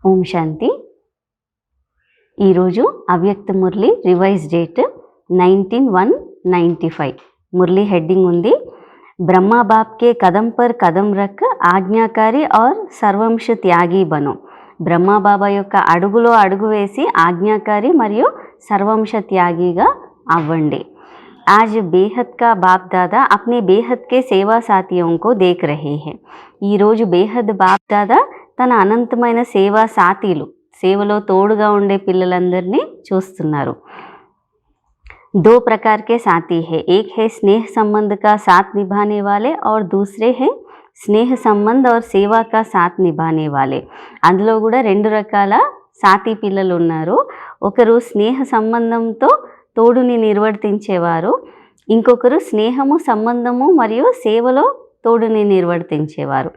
ఓం శాంతి. ఈరోజు అవ్యక్త Murali revise date 19/1/95. Murali heading ఉంది, బ్రహ్మా బాప్ కే కదం పర్ కదం రక్ ఆజ్ఞాకారి ఔర్ సర్వంశ త్యాగి బనో. బ్రహ్మా బాబా యొక్క అడుగులో అడుగు వేసి ఆజ్ఞాకారి మరియు సర్వంశ త్యాగిగా అవ్వండి. आज बेहद का बाप दादा अपने बेहद के सेवा साथियों को देख रहे हैं. ఈ రోజు బేహద్ బాప్ దాదా తన అనంతమైన సేవా సాథీలు, సేవలో తోడుగా ఉండే పిల్లలందరినీ చూస్తున్నారు. दो प्रकार के साथी है, एक है स्नेह संबंध का साथ निभाने वाले और दूसरे है స్నేహ సంబంధ और సేవా కా సాత్ నిభానే వాలే. అందులో కూడా రెండు రకాల సాథీ పిల్లలు ఉన్నారు. ఒకరు స్నేహ సంబంధంతో తోడుని నిర్వర్తించేవారు, ఇంకొకరు స్నేహము సంబంధము మరియు సేవలో తోడుని నిర్వర్తించేవారు.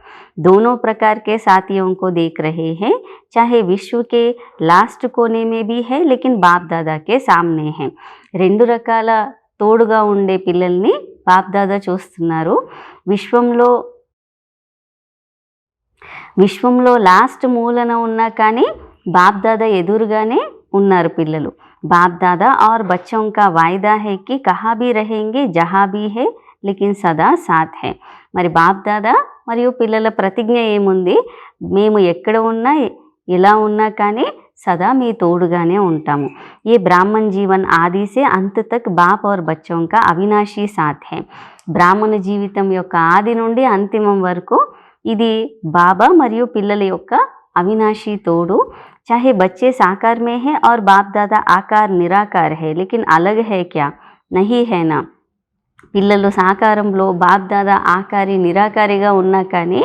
दोनों प्रकार के साथियों को देख रहे हैं, चाहे विश्व के लास्ट कोने में भी है लेकिन बाप दादा के सामने है. రెండు రకాల తోడుగా ఉండే పిల్లల్ని బాప్ దాదా చూస్తున్నారు. విశ్వంలో లాస్ట్ మూలన ఉన్నా కానీ బాప్ దాదా ఎదురుగానే ఉన్నారు పిల్లలు. बाप दादा और बच्चों का वायदा है कि कहाँ भी रहेंगे जहाँ भी है लेकिन सदा साथ है. మరి బాప్ దాదా మరియు పిల్లల ప్రతిజ్ఞ ఏముంది, మేము ఎక్కడ ఉన్నా ఎలా ఉన్నా కానీ సదా మీ తోడుగానే ఉంటాము. ये ब्राह्मण जीवन आदि से अंत तक बाप और बच्चों का अविनाशी साथ है. బ్రాహ్మణ జీవితం యొక్క ఆది నుండి అంతిమం వరకు ఇది బాబా మరియు పిల్లల యొక్క అవినాశీ తోడు. चाहे बच्चे साकार में है और बाप दादा आकार निराकार है लेकिन अलग है क्या, नहीं है ना. పిల్లలు సాకారంలో బాప్ దాదా ఆకారి నిరాకారిగా ఉన్నా కానీ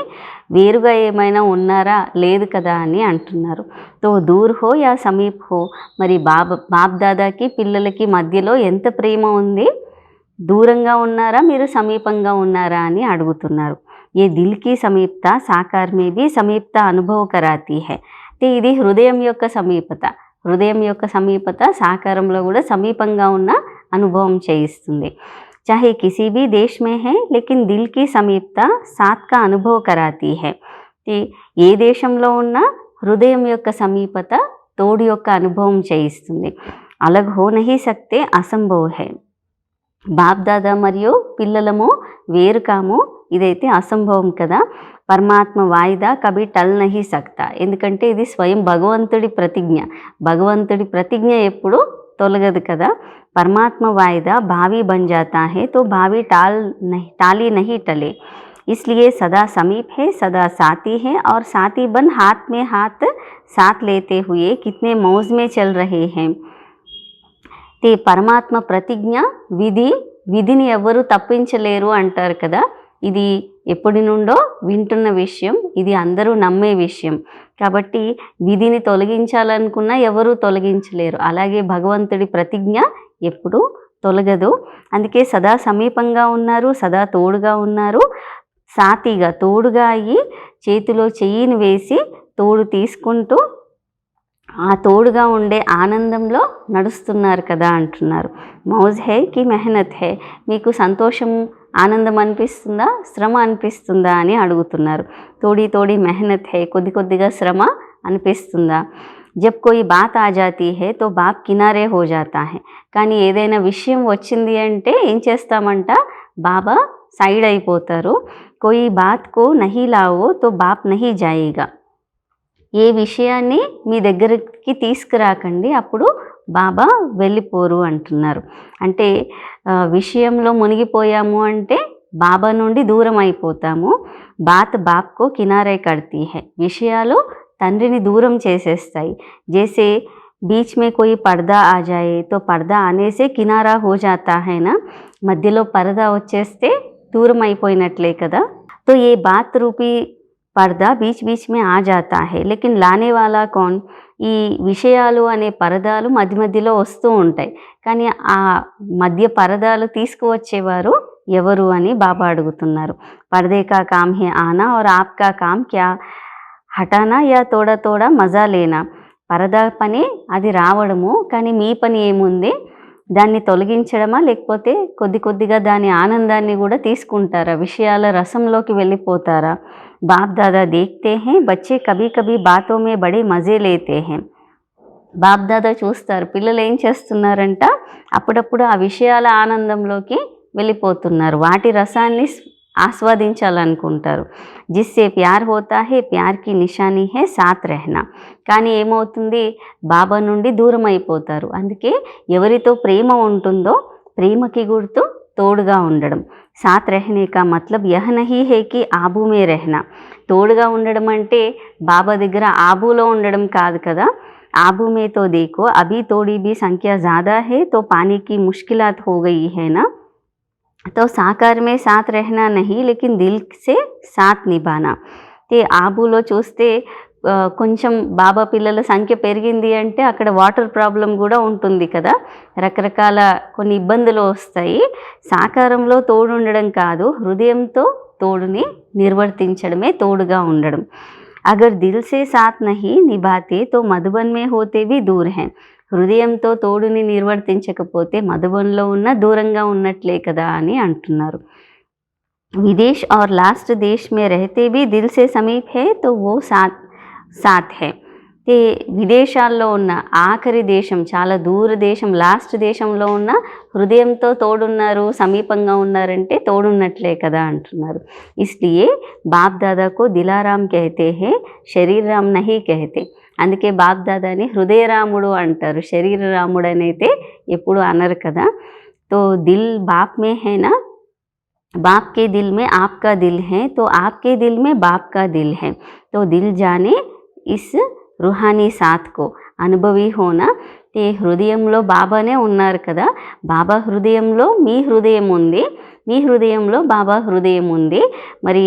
వేరుగా ఏమైనా ఉన్నారా, లేదు కదా అని అంటున్నారు. తో దూర్ హో యా సమీప్ హో, మరి బాప్ దాదాకి పిల్లలకి మధ్యలో ఎంత ప్రేమ ఉంది, దూరంగా ఉన్నారా మీరు సమీపంగా ఉన్నారా అని అడుగుతున్నారు. ఏ దిల్ కి సమీపత సాకార్ మే భీ సమీపత అనుభవ కరాతీ హై. ఇది హృదయం యొక్క సమీపత, హృదయం యొక్క సమీపత సాకారంలో కూడా సమీపంగా ఉన్న అనుభవం చేయిస్తుంది. चाहे किसी भी देश में है लेकिन दिल की समीपता साथ का अनुभव कराती है. ఏ దేశంలో ఉన్నా హృదయం యొక్క సమీపత తోడు యొక్క అనుభవం చేయిస్తుంది. अलग हो नहीं सकते, असंभव है. బాప్ దాదా మరియు పిల్లలము వేరు కాము, ఇదైతే అసంభవం కదా. పరమాత్మ వాయిదా కభీ టల్ నహీ సక్తా, ఎందుకంటే ఇది స్వయం భగవంతుడి ప్రతిజ్ఞ. భగవంతుడి ప్రతిజ్ఞ ఎప్పుడు తొలగదు కదా. परमात्मा वायदा भावी बन जाता है तो भावी टाली नहीं टले, इसलिए सदा समीप है, सदा साथी है और साथी बन हाथ में हाथ साथ लेते हुए कितने मौज में चल रहे हैं. ते परमात्मा ప్రతిజ్ఞ విధిని ఎవరు తప్పించలేరు అంటారు కదా. ఇది ఎప్పటి నుండో వింటున్న విషయం, ఇది అందరూ నమ్మే విషయం. కాబట్టి విధిని తొలగించాలనుకున్నా ఎవరూ తొలగించలేరు. అలాగే భగవంతుడి ప్రతిజ్ఞ ఎప్పుడు తొలగదు. అందుకే సదా సమీపంగా ఉన్నారు, సదా తోడుగా ఉన్నారు. సాతిగా తోడుగా అయ్యి చేతిలో చెయ్యిని వేసి తోడు తీసుకుంటూ ఆ తోడుగా ఉండే ఆనందంలో నడుస్తున్నారు కదా అంటున్నారు. మౌజ్ హై కి మెహనత్ హై, మీకు సంతోషం ఆనందం అనిపిస్తుందా, శ్రమ అనిపిస్తుందా అని అడుగుతున్నారు. తోడి మెహనత్ హై, కొద్దిగా శ్రమ అనిపిస్తుందా. జబ్ కోయి బాత్ ఆ జాతీ హై తో బాప్ కినారే హో జాతా హై. కానీ ఏదైనా విషయం వచ్చింది అంటే ఏం చేస్తామంట, బాబా సైడ్ అయిపోతారు. కోయి బాత్ కో నహీ లావో తో బాప్ నహీ జాయేగా. ఏ విషయాన్ని మీ దగ్గరికి తీసుకురాకండి, అప్పుడు బాబా వెళ్ళిపోరు అంటున్నారు. అంటే విషయంలో మునిగిపోయాము అంటే బాబా నుండి దూరం అయిపోతాము. బాత్ బాప్కో కినారే కడతీ హై, విషయాలు తండ్రిని దూరం చేసేస్తాయి. జైసే బీచ్ మే కోయి పర్దా ఆ జాయే తో పర్దా అనేసే కినారా హో జాతా హై నా. మధ్యలో పరదా వచ్చేస్తే దూరం అయిపోయినట్లే కదా. తో ఏ బాత్ రూపీ పర్దా బీచ్ మే ఆ జాతా హై లేకిన్ లానే వాలా కౌన్. ఈ విషయాలు అనే పరదాలు మధ్యలో వస్తూ ఉంటాయి, కానీ ఆ మధ్య పరదాలు తీసుకువచ్చేవారు ఎవరు అని బాబా అడుగుతున్నారు. పర్దే కా కామ్ హే ఆనా और आपका काम क्या హటానా యా తోడా మజా లేనా. పరదా పని అది రావడము, కానీ మీ పని ఏముంది, దాన్ని తొలగించడమా లేకపోతే కొద్దిగా దాని ఆనందాన్ని కూడా తీసుకుంటారా, విషయాల రసంలోకి వెళ్ళిపోతారా. बाप दादा देखते हैं बच्चे कभी कभी बातों में बड़े मजे लेते हैं. బాప్ దాదా చూస్తారు పిల్లలు ఏం చేస్తున్నారంట, అప్పుడప్పుడు ఆ విషయాల ఆనందంలోకి వెళ్ళిపోతున్నారు, వాటి రసాన్ని ఆస్వాదించాలనుకుంటారు. జిస్సే ప్యార్ హోతా హే ప్యార్ కి నిషానీ హే సాత్ రెహనా. కానీ ఏమవుతుంది, బాబా నుండి దూరం అయిపోతారు. అందుకే ఎవరితో ప్రేమ ఉంటుందో ప్రేమకి గుర్తు తోడుగా ఉండడం. సాత్ రెహనే కా మతలబ్ యహ్ నహీ హే కి ఆబూ మే రెహనా. తోడుగా ఉండడం అంటే బాబా దగ్గర ఆబూలో ఉండడం కాదు కదా. आबू में तो देखो अभी थोड़ी भी संख्या ज़्यादा है तो पानी की मुश्किलात हो गई है ना. तो साकार में साथ रहना नहीं लेकिन दिल से साथ निभाना. ते ఆబూలో చూస్తే కొంచెం బాబా పిల్లల సంఖ్య పెరిగింది అంటే అక్కడ వాటర్ ప్రాబ్లం కూడా ఉంటుంది కదా, రకరకాల కొన్ని ఇబ్బందులు వస్తాయి. సాకారంలో తోడు ఉండడం కాదు, హృదయంతో తోడుని నిర్వర్తించడమే తోడుగా ఉండడం. अगर दिल से साथ नहीं निभाते तो मधुबन में होते भी दूर हैं. హృదయంతో తోడుని నిర్వర్తించకపోతే మధుబన్లో ఉన్న దూరంగా ఉన్నట్లే కదా అని అంటున్నారు. विदेश और लास्ट देश में रहते भी दिल से समीप है तो वो साथ है. విదేశాల్లో ఉన్న ఆఖరి దేశం, చాలా దూర దేశం, లాస్ట్ దేశంలో ఉన్న హృదయంతో తోడున్నారు, సమీపంగా ఉన్నారంటే తోడున్నట్లే కదా అంటున్నారు. ఇస్లియే బాప్ దాదాకు దిలారాం కహతే హే శరీరాం నహీ కహతే. అందుకే బాప్ దాదాని హృదయరాముడు అంటారు, శరీర రాముడు అనైతే ఎప్పుడు అనరు కదా. తో దిల్ బాప్ మే హేనా, बाप के दिल में आपका दिल है तो आपके दिल में बाप का दिल है. तो दिल जाने इस रूहानी साथ को అనుభవి హోనా. హృదయంలో బాబానే ఉన్నారు కదా, బాబా హృదయంలో మీ హృదయం ఉంది, మీ హృదయంలో బాబా హృదయం ఉంది. మరి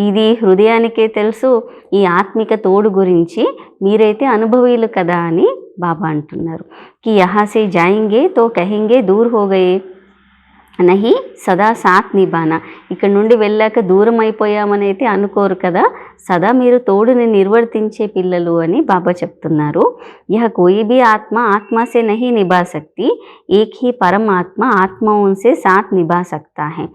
ఇది హృదయానికే తెలుసు ఈ ఆత్మిక తోడు గురించి, మీరైతే అనుభవీలు కదా అని బాబా అంటున్నారు. కి యహా సే జాయింగే తో కహెంగే దూర్ హో గయే నహి సదా సాత్ నిభానా. ఇక్కడ నుండి వెళ్ళాక దూరం అయిపోయామని అయితే అనుకోరు కదా, సదా మీరు తోడుని నిర్వర్తించే పిల్లలు అని బాబా చెప్తున్నారు. యహ కోయి భీ ఆత్మ ఆత్మ సే నహీ నిభా సక్తి, ఏక్ హీ పరమాత్మ ఆత్మ ఉన్సే సాత్ నిభా సక్తా హై.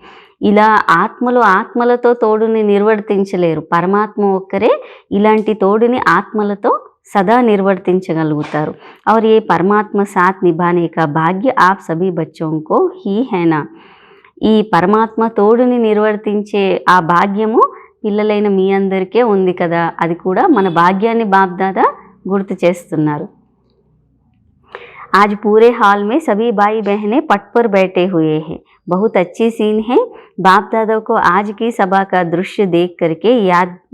ఇలా ఆత్మలు ఆత్మలతో తోడుని నిర్వర్తించలేరు, పరమాత్మ ఒక్కరే ఇలాంటి తోడుని ఆత్మలతో सदा निर्वर्तिंचगलुगुतारू. और ये परमात्मा साथ निभाने का भाग्य आप सभी बच्चों को ही है ना. ఈ పరమాత్మ తోడుని నిర్వర్తించే ఆ భాగ్యము పిల్లలైన మీ అందరికే ఉంది కదా, అది కూడా మన భాగ్యాన్ని బాప్ దాదా గుర్తు చేస్తున్నారు. आज पूरे हॉल में सभी भाई बहनें पट पर बैठे हुए हैं. बहुत अच्छी सीन है. बाप दादा को आज की सभा का दृश्य देख करके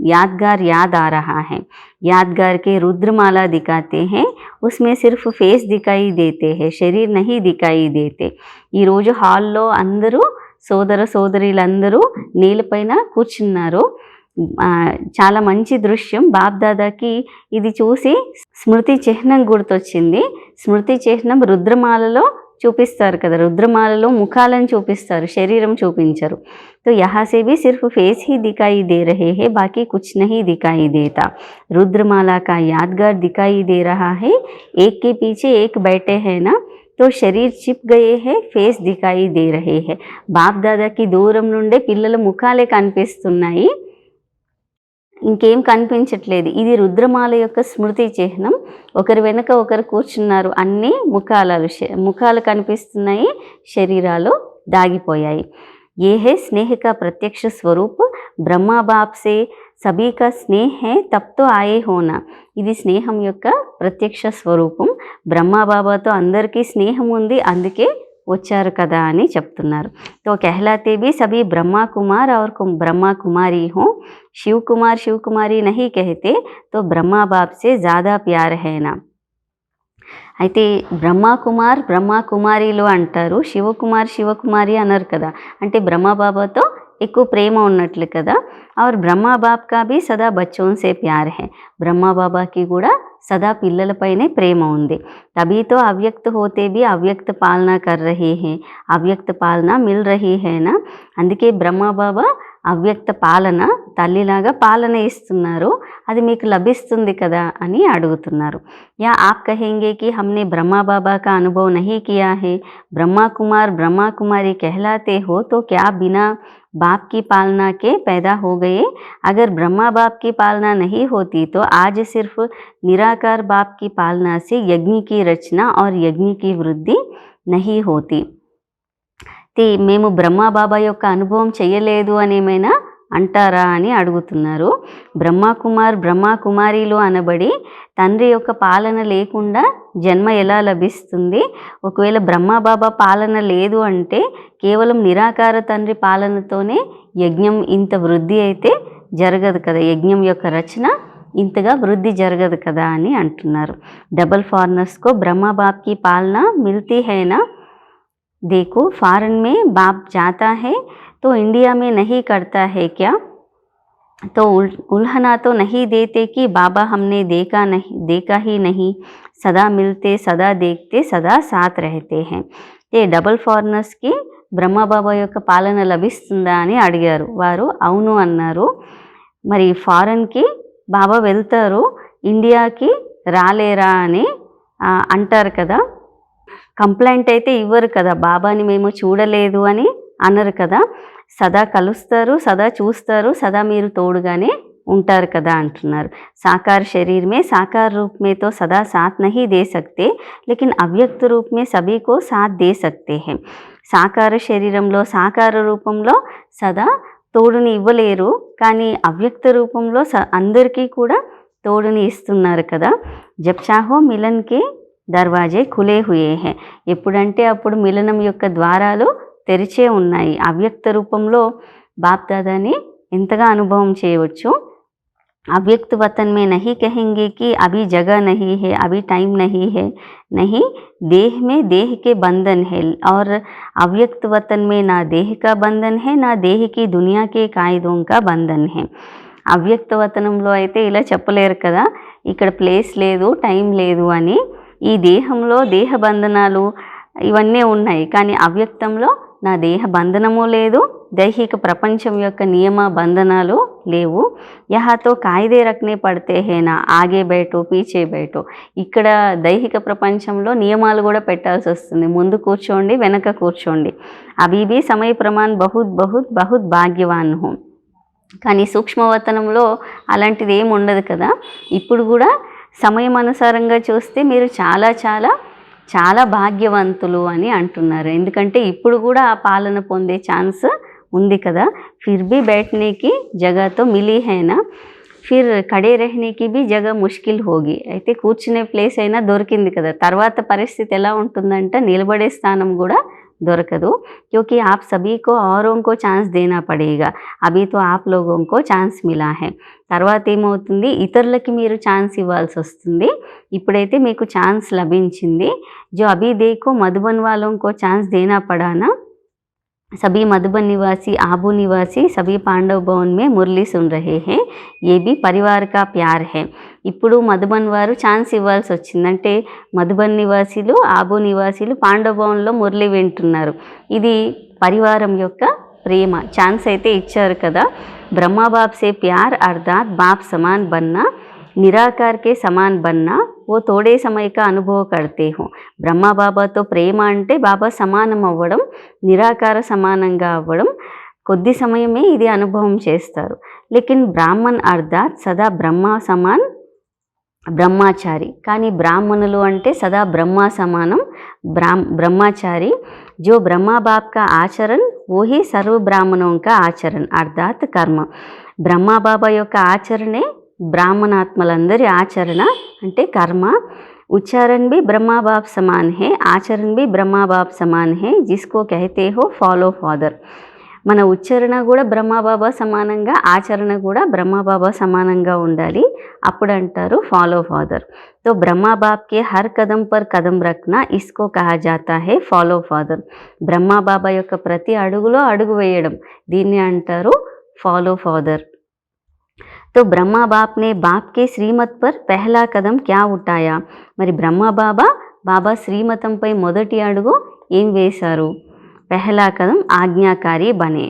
यादगार याद आ रहा है. यादगार के रुद्रमाला दिखाते हैं, उसमें सिर्फ फेस दिखाई देते हैं, शरीर नहीं दिखाई देते. ఈ రోజు హాల్లో అందరూ సోదర సోదరులందరూ నీళ్ళపైన కూర్చున్నారు. చాలా మంచి దృశ్యం. బాప్ దాదాకి ఇది చూసి స్మృతి చిహ్నం గుర్తొచ్చింది. స్మృతి చిహ్నం రుద్రమాలలో చూపిస్తారు కదా, రుద్రమాలలో ముఖాలను చూపిస్తారు, శరీరం చూపించరు. तो यहाँ से भी सिर्फ फेस ही दिखाई दे रहे हैं, बाकी कुछ नहीं दिखाई देता. रुद्रमाला का यादगार दिखाई दे रहा है, एक के पीछे एक बैठे हैं ना, तो शरीर चिप गए हैं, फेस दिखाई दे रहे हैं. బాప్ దాదాకి దూరం నుండే పిల్లల ముఖాలే కనిపిస్తున్నాయి, ఇంకేం కనిపించట్లేదు. ఇది రుద్రమాల యొక్క స్మృతి చిహ్నం. ఒకరి వెనక ఒకరు కూర్చున్నారు, అన్ని ముఖాలు కనిపిస్తున్నాయి, శరీరాలు దాగిపోయాయి. ये है स्नेह का प्रत्यक्ष स्वरूप. ब्रह्मा बाप से सभी का स्नेह है तब तो आए होना. ఇది స్నేహం యొక్క ప్రత్యక్ష స్వరూపం. బ్రహ్మా బాబాతో అందరికీ స్నేహం ఉంది, అందుకే వచ్చారు కదా అని చెప్తున్నారు. तो कहलाते भी सभी ब्रह्मा कुमार और ब्रह्मा कुमारी हो. शिव कुमारी नहीं कहते, तो ब्रह्मा बाप से ज़्यादा प्यार है ना. అయితే బ్రహ్మా కుమారీలు అంటారు, శివకుమారి అనరు కదా, అంటే బ్రహ్మబాబాతో ఎక్కువ ప్రేమ ఉన్నట్లు కదా. और ब्रह्मा बाप का भी सदा बच्चों से प्यार है. ब्रह्मा बाबा की కూడా సదా పిల్లలపైనే ప్రేమ ఉంది. तभी तो अव्यक्त होते भी अव्यक्त पालना कर रहे हैं, अव्यक्त पालना मिल रही है ना. అందుకే బ్రహ్మ బాబా అవ్యక్త పాలన, తల్లిలాగా పాలన ఇస్తున్నారు, అది మీకు లభిస్తుంది కదా అని అడుగుతున్నారు. యా ఆప్ కహెంగే కి हमने ब्रह्मा बाबा का अनुभव नहीं किया है, ब्रह्मा कुमार ब्रह्मा कुमारी कहलाते हो तो क्या बिना बाप की पालना के पैदा हो गए। अगर ब्रह्मा बाप की पालना नहीं होती तो आज सिर्फ निराकार बाप की पालना से यज्ञ की रचना और यज्ञ की वृद्धि नहीं होती। మేము బ్రహ్మ బాబా యొక్క అనుభవం చేయలేదు అని ఏమైనా అంటారా అని అడుగుతున్నారు. బ్రహ్మకుమార్ బ్రహ్మకుమారిలు అనబడి తండ్రి యొక్క పాలన లేకుండా జన్మ ఎలా లభిస్తుంది? ఒకవేళ బ్రహ్మబాబా పాలన లేదు అంటే కేవలం నిరాకార తండ్రి పాలనతోనే యజ్ఞం ఇంత వృద్ధి అయితే జరగదు కదా, యజ్ఞం యొక్క రచన ఇంతగా వృద్ధి జరగదు కదా అని అంటున్నారు. డబల్ ఫారినర్స్కో బ్రహ్మ బాప్కి పాలన మిల్తీ హైనా, देखो फॉरेन में बाप जाता है तो इंडिया में नहीं करता है क्या? तो उल्हना तो नहीं देते कि बाबा हमने देखा ही नहीं, सदा मिलते सदा देखते सदा साथ रहते हैं. ये डबल ఫారినర్స్కి బ్రహ్మబాబా యొక్క పాలన లభిస్తుందా అని అడిగారు. వారు అవును అన్నారు. మరి ఫారెన్కి బాబా వెళ్తారు, ఇండియాకి రాలేరా అని అంటారు కదా. కంప్లైంట్ అయితే ఇవ్వరు కదా, బాబాని మేము చూడలేదు అని అనరు కదా. సదా కలుస్తారు, సదా చూస్తారు, సదా మీరు తోడుగానే ఉంటారు కదా అంటున్నారు. साकार शरीर में साकार रूप में तो सदा साथ नहीं दे सकते, लेकिन अव्यक्त रूप में सभी को साथ दे सकते हैं. సాకార శరీరంలో సాకార రూపంలో సదా తోడుని ఇవ్వలేరు, కానీ అవ్యక్త రూపంలో అందరికీ కూడా తోడుని ఇస్తున్నారు కదా. జబ్ చాహో మిలన్కి దర్వాజే ఖులే హుయే హే. ఎప్పుడంటే అప్పుడు మిలనం యొక్క ద్వారాలు తెరిచే ఉన్నాయి. అవ్యక్త రూపంలో బాప్ దాదాని ఎంతగా అనుభవం చేయవచ్చు. अव्यक्त वतन में नहीं कहेंगे कि अभी जगह नहीं है, अभी टाइम नहीं है, नहीं, देह में देह के बंधन है. और अव्यक्त वतन में ना देह का बंधन है, ना देह की दुनिया के कायदों का बंधन है. అవ్యక్త వతనంలో అయితే ఇలా చెప్పలేరు కదా, ఇక్కడ ప్లేస్ లేదు, టైం లేదు అని. ఈ దేహంలో దేహ బంధనాలు ఇవన్నీ ఉన్నాయి, కానీ అవ్యక్తంలో నా దేహ బంధనము లేదు, దైహిక ప్రపంచం యొక్క నియమ బంధనాలు లేవు. యహాతో కాయిదే రఖనే పడితే హేనా, ఆగే బయటో పీచే బయటో. ఇక్కడ దైహిక ప్రపంచంలో నియమాలు కూడా పెట్టాల్సి వస్తుంది, ముందు కూర్చోండి వెనక కూర్చోండి. అబీబీ సమయ ప్రమాణ్ బహుత్ బహుత్ బహుత్ భాగ్యవాన్ హూ. కానీ సూక్ష్మవతనంలో అలాంటిది ఏమి ఉండదు కదా. ఇప్పుడు కూడా సమయం అనుసారంగా చూస్తే మీరు చాలా చాలా చాలా భాగ్యవంతులు అని అంటున్నారు. ఎందుకంటే ఇప్పుడు కూడా ఆ పాలన పొందే ఛాన్స్ ఉంది కదా. ఫిర్ భీ బైఠనేకి జగह तो మిలీ హైనా, ఫిర్ ఖడే రహనేకి భీ జగह ముష్కిల్ హోగి. అయితే కూర్చునే ప్లేస్ అయినా దొరికింది కదా, తర్వాత పరిస్థితి ఎలా ఉంటుందంటే నిలబడే స్థానం కూడా దొరకదు. क्योंकि आप सभी को औरों को ఛాన్స్ देना पड़ेगा, अभी तो आप लोगों को ఛాన్స్ మిలా హై. తర్వాత ఏమవుతుంది, ఇతరులకి మీరు ఛాన్స్ ఇవ్వాల్సి వస్తుంది. ఇప్పుడైతే మీకు ఛాన్స్ లభించింది. जो अभी देखो मधुबन वालों को ఛాన్స్ देना पड़ा ना, सभी मधुबन निवासी आबू निवासी सभी पांडव भवन में मुरली सुन रहे हैं, ये भी परिवार का प्यार है. ఇప్పుడు మధుబన్ వారు ఛాన్స్ ఇవ్వాల్సి వచ్చిందంటే మధుబన్ నివాసీలు ఆబు నివాసీలు పాండవ భవన్లో మురళి వింటున్నారు. ఇది పరివారం యొక్క ప్రేమ. ఛాన్స్ అయితే ఇచ్చారు కదా. బ్రహ్మా బాప్ సే ప్యార్ అర్థాత్ బాప్ సమాన్ బన్నా, నిరాకార్ కే సమాన్ బన్నా ఓ తోడే సమయ కా అనుభవ కర్తే హో. బ్రహ్మా బాబాతో ప్రేమ అంటే బాబా సమానం అవ్వడం, నిరాకార సమానంగా అవ్వడం, కొద్ది సమయమే ఇది అనుభవం చేస్తారు. లేకిన్ బ్రాహ్మణ్ అర్థాత్ సదా బ్రహ్మ సమాన్ బ్రహ్మచారి. కానీ బ్రాహ్మణులు అంటే సదా బ్రహ్మ సమానం బ్రహ్మచారి. जो ब्रह्मा बाप का आचरण वो ही सर्व ब्राह्मणों का आचरण अर्थात कर्म. ब्रह्मा बाबा యొక్క ఆచరణే బ్రాహ్మణాత్మలందరి ఆచరణ అంటే కర్మ. उच्चारण भी ब्रह्मा बाप समान है, आचरण भी ब्रह्मा बाप समान है, जिसको कहते हो फॉलो फादर. మన ఉచ్చారణ కూడా బ్రహ్మబాబా సమానంగా, ఆచరణ కూడా బ్రహ్మబాబా సమానంగా ఉండాలి, అప్పుడు అంటారు ఫాలో ఫాదర్. तो ब्रह्मा बाप के हर कदम पर कदम रखना इसको कहा जाता है फॉलो फादर. బ్రహ్మా బాబా యొక్క ప్రతి అడుగులో అడుగు వేయడం, దీన్ని అంటారు फॉलो फादर. तो ब्रह्मा बाप ने बाप के श्रीमत पर पहला कदम क्या उठाया. మరి బ్రహ్మ బాబా శ్రీమతంపై మొదటి అడుగు ఏం వేశారు. पहला कदम ఆజ్ఞాకారి బనే.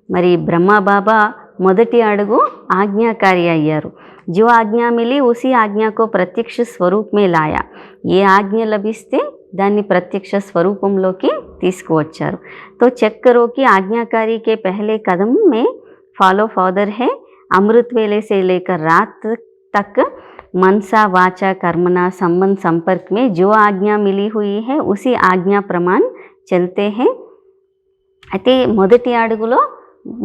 మరి బ్రహ్మ బాబా మొదటి అడుగు ఆజ్ఞాకారి అయ్యారు. जो आज्ञा मिली उसी आज्ञा को प्रत्यक्ष स्वरूप में लाया. ఏ ఆజ్ఞ లభిస్తే దాన్ని ప్రత్యక్ష స్వరూపంలోకి తీసుకువచ్చారు. तो चेक करो कि आज्ञाकारी के पहले कदम में फॉलो फादर है। अमृत वेले से लेकर रात तक मनसा वाचा कर्मना संबंध संपर्क में जो आज्ञा मिली हुई है उसी आज्ञा प्रमाण चलते हैं। అయితే మొదటి అడుగులో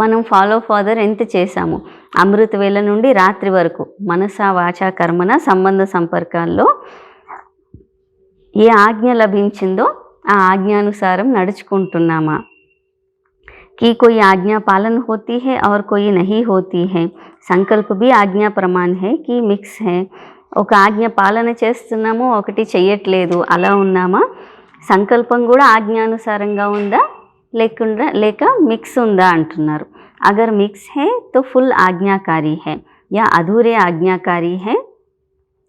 మనం ఫాలో ఫాదర్ ఎంత చేశాము, అమృత వేళ నుండి రాత్రి వరకు మనస వాచ కర్మన సంబంధ సంపర్కాల్లో ఏ ఆజ్ఞ లభించిందో ఆ ఆజ్ఞానుసారం నడుచుకుంటున్నామా. कि कोई आज्ञा पालन होती है और कोई नहीं होती है। संकल्प भी आज्ञा प्रमाण है कि मिक्स है। ఒక ఆజ్ఞ పాలన చేస్తున్నాము, ఒకటి చెయ్యట్లేదు, అలా ఉన్నామా. సంకల్పం కూడా ఆజ్ఞానుసారంగా ఉందా లేక మిక్స్ ఉందా అంటున్నారు. अगर मिक्स है तो फुल आज्ञाकारी है या अधूरे आज्ञाकारी है।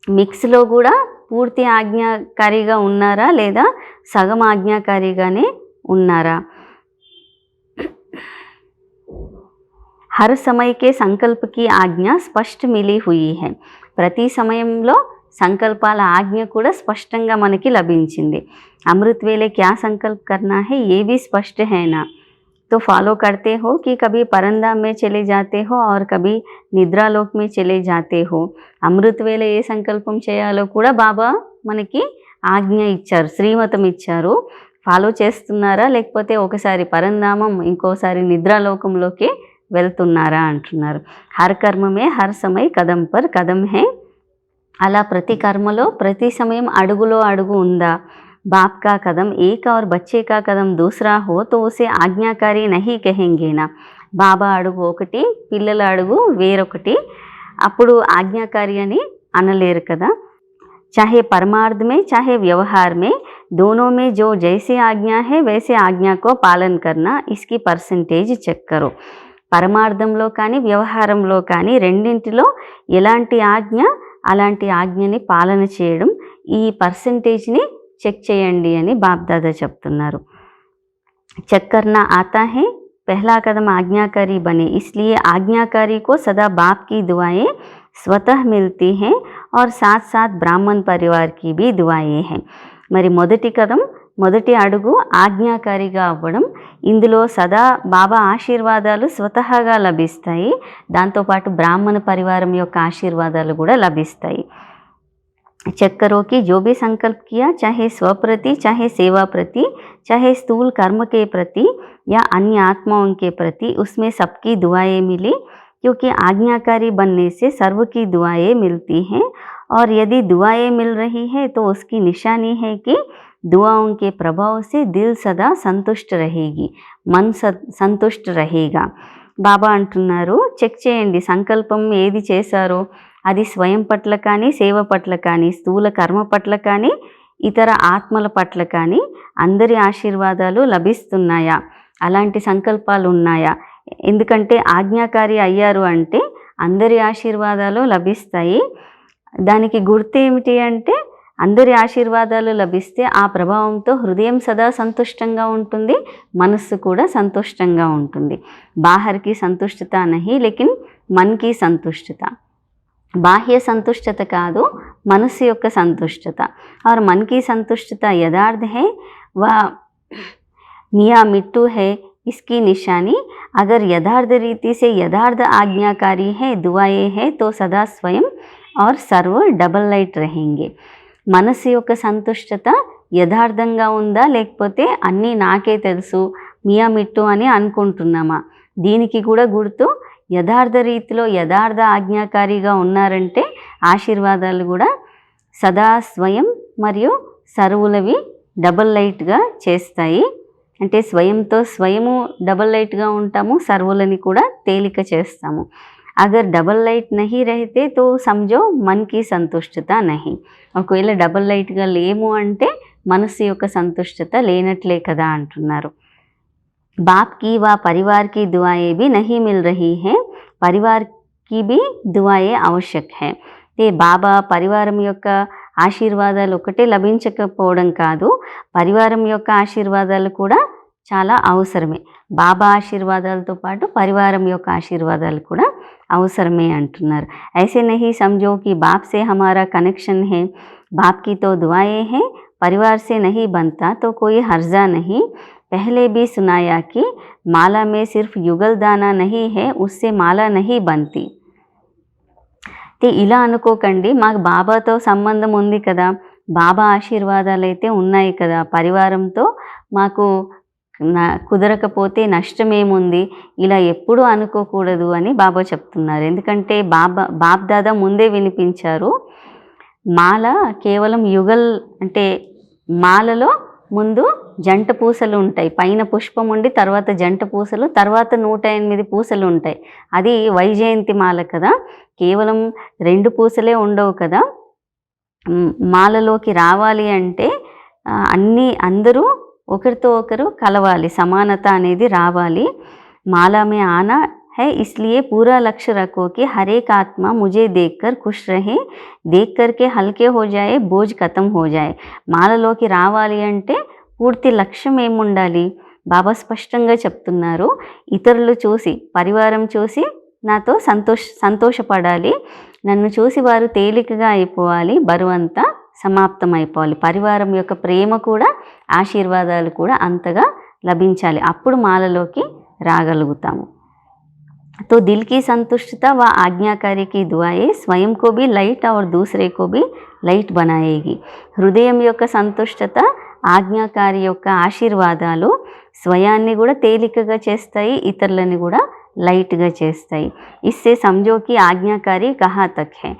మిక్స్లో కూడా పూర్తి ఆజ్ఞాకారిగా ఉన్నారా లేదా సగం ఆజ్ఞాకారిగానే ఉన్నారా. हर समय के संकल्प की आज्ञा स्पष्ट मिली हुई है। ప్రతి సమయంలో సంకల్పాల ఆజ్ఞ కూడా స్పష్టంగా మనకి లభించింది. अमृत वेले क्या संकल्प करना है ये भी स्पष्ट है ना। तो फॉलो करते हो कि कभी परंधाम में चले जाते हो और कभी నిద్రాలోక్ में चले जाते हो। అమృత వేళ ఏ సంకల్పం చేయాలో కూడా బాబా మనకి ఆజ్ఞ ఇచ్చారు, శ్రీమతం ఇచ్చారు. ఫాలో చేస్తున్నారా లేకపోతే ఒకసారి పరంధామం ఇంకోసారి నిద్రాలోకంలోకి వెళ్తున్నారా అంటున్నారు. హర్ కర్మమే హర్ సమయ కదం పర్ కదం హే. అలా ప్రతి కర్మలో ప్రతి సమయం అడుగులో అడుగు ఉందా. बाप का कदम एक और बच्चे का कदम दूसरा हो तो उसे आज्ञाकारी नहीं कहेंगे ना. బాబా అడుగు ఒకటి, పిల్లల అడుగు వేరొకటి, అప్పుడు ఆజ్ఞాకారి అని అనలేరు కదా. चाहे परमार्थ में चाहे व्यवहार में दोनों में जो जैसी आज्ञा है वैसे आज्ञा को पालन करना, इसकी परसेंटेज చెక్ करो. పరమార్థంలో కానీ వ్యవహారంలో కానీ రెండింటిలో ఎలాంటి ఆజ్ఞ అలాంటి ఆజ్ఞని పాలన చేయడం, ఈ పర్సెంటేజ్ని చెక్ చేయండి అని బాప్ దాదా చెప్తున్నారు. చెక్ करना आता है, पहला कदम आज्ञाकारी बने, इसलिए आज्ञाकारी को सदा बाप की दुआएं स्वतः मिलती हैं और साथ साथ ब्राह्मण परिवार की भी दुआएं हैं. మరి మొదటి అడుగు ఆజ్ఞాకారిగా అవ్వడం. ఇందులో సదా బాబా ఆశీర్వాదాలు స్వతహాగా లభిస్తాయి, దాంతోపాటు బ్రాహ్మణ పరివారం యొక్క ఆశీర్వాదాలు కూడా లభిస్తాయి. चेक करो कि जो भी संकल्प किया, चाहे स्वप्रति चाहे सेवा प्रति चाहे स्थूल कर्म के प्रति या अन्य आत्माओं के प्रति, उसमें सबकी दुआएं मिली, क्योंकि आज्ञाकारी बनने से सर्व की दुआएं मिलती हैं. और यदि दुआएं मिल रही है तो उसकी निशानी है कि दुआओं के प्रभाव से दिल सदा संतुष्ट रहेगी, मन संतुष्ट रहेगा. బాబా అంటున్నారు, చెక్ చేయండి సంకల్పం ఏది చేశారో అది స్వయం పట్ల కానీ, సేవ పట్ల కానీ, స్థూల కర్మ పట్ల కానీ, ఇతర ఆత్మల పట్ల కానీ అందరి ఆశీర్వాదాలు లభిస్తున్నాయా, అలాంటి సంకల్పాలు ఉన్నాయా. ఎందుకంటే ఆజ్ఞాకారి అయ్యారు అంటే అందరి ఆశీర్వాదాలు లభిస్తాయి. దానికి గుర్తు ఏమిటి అంటే అందరి ఆశీర్వాదాలు లభిస్తే ఆ ప్రభావంతో హృదయం సదా సంతుష్టంగా ఉంటుంది, మనస్సు కూడా సంతుష్టంగా ఉంటుంది. బాహర్కి సంతుష్టత నహీ లేకిన్ మన్కి సంతుష్టత. బాహ్య సంతుష్టత కాదు, మనస్సు యొక్క సంతుష్టత. और मन की संतुष्टता यथार्थ है व मियाँ मिट्टू है, इसकी निशानी. अगर यथार्थ रीति से यथार्थ आज्ञाकारी है, दुआएं है, तो सदा स्वयं और सर्व डबल लाइट रहेंगे. మనస్సు యొక్క సంతుష్టత యథార్థంగా ఉందా లేకపోతే అన్నీ నాకే తెలుసు మియా మిట్టు అని అనుకుంటున్నామా. దీనికి కూడా గుర్తు యథార్థ రీతిలో యథార్థ ఆజ్ఞాకారిగా ఉన్నారంటే ఆశీర్వాదాలు కూడా సదా స్వయం మరియు సర్వులవి డబల్ లైట్గా చేస్తాయి. అంటే స్వయంతో స్వయము డబల్ లైట్గా ఉంటాము, సర్వులని కూడా తేలిక చేస్తాము. అగర్ డబల్ లైట్ నహీ రహితే తో సమझो मन की సంతుష్టత నహీ. ఒకవేళ డబల్ లైట్గా లేము అంటే మనస్సు యొక్క సంతుష్టత లేనట్లే కదా అంటున్నారు. बाप की व परिवार की दुआएं भी नहीं मिल रही हैं, परिवार की भी दुआएं आवश्यक है. ते బాబా పరివారం యొక్క ఆశీర్వాదాలు ఒకటే లభించకపోవడం కాదు, పరివారం యొక్క ఆశీర్వాదాలు కూడా చాలా అవసరమే. బాబా ఆశీర్వాదాలతో పాటు పరివారం యొక్క ఆశీర్వాదాలు కూడా అవసరమే అంటున్నారు. ऐसे नहीं समझो कि बाप से हमारा कनेक्शन है, बाप की तो दुआएं हैं, परिवार से नहीं बनता तो कोई हर्जा नहीं। पहले भी सुनाया कि माला में सिर्फ युगल दाना नहीं है, उससे माला नहीं बनती। ఇలా అనుకోకండి, మాకు బాబాతో సంబంధం ఉంది కదా, బాబా ఆశీర్వాదాలు అయితే ఉన్నాయి కదా, పరివారంతో మాకు కుదరకపోతే నష్టమేముంది, ఇలా ఎప్పుడూ అనుకోకూడదు అని బాబా చెప్తున్నారు. ఎందుకంటే బాప్ దాదా ముందే వినిపించారు, మాల కేవలం యుగల్ అంటే మాలలో ముందు జంట పూసలు ఉంటాయి, పైన పుష్పం ఉండి తర్వాత జంట పూసలు, తర్వాత 108 పూసలు ఉంటాయి. అది వైజయంతి మాల కదా, కేవలం 2 పూసలే ఉండవు కదా. మాలలోకి రావాలి అంటే అందరూ ఒకరితో ఒకరు కలవాలి, సమానత అనేది రావాలి. మాలా మే ఆనా है, इसलिए पूरा लक्ष्य रखो कि हर एक आत्मा मुझे देखकर खुश रहे, देख करके हल्के हो जाए, बोझ खत्म हो जाए. మాలలోకి రావాలి అంటే పూర్తి లక్ష్యం ఏముండాలి, బాబా స్పష్టంగా చెప్తున్నారు. ఇతరులు చూసి, పరివారం చూసి నాతో సంతోషపడాలి, నన్ను చూసి వారు తేలికగా అయిపోవాలి, బరువంతా సమాప్తం అయిపోవాలి. పరివారం యొక్క ప్రేమ కూడా, ఆశీర్వాదాలు కూడా అంతగా లభించాలి, అప్పుడు మాలలోకి రాగలుగుతాము. तो दिल की संतुष्टता व आज्ञाकारी की दुआएं स्वयं को भी लाइट और दूसरे को भी लाइट बनाएगी. హృదయం యొక్క సంతుష్టత, ఆజ్ఞాకారి యొక్క ఆశీర్వాదాలు స్వయాన్ని కూడా తేలికగా చేస్తాయి, ఇతరులని కూడా లైట్గా చేస్తాయి. ఇస్సే సమझो कि ఆజ్ఞాకారి కహా తక్ హై.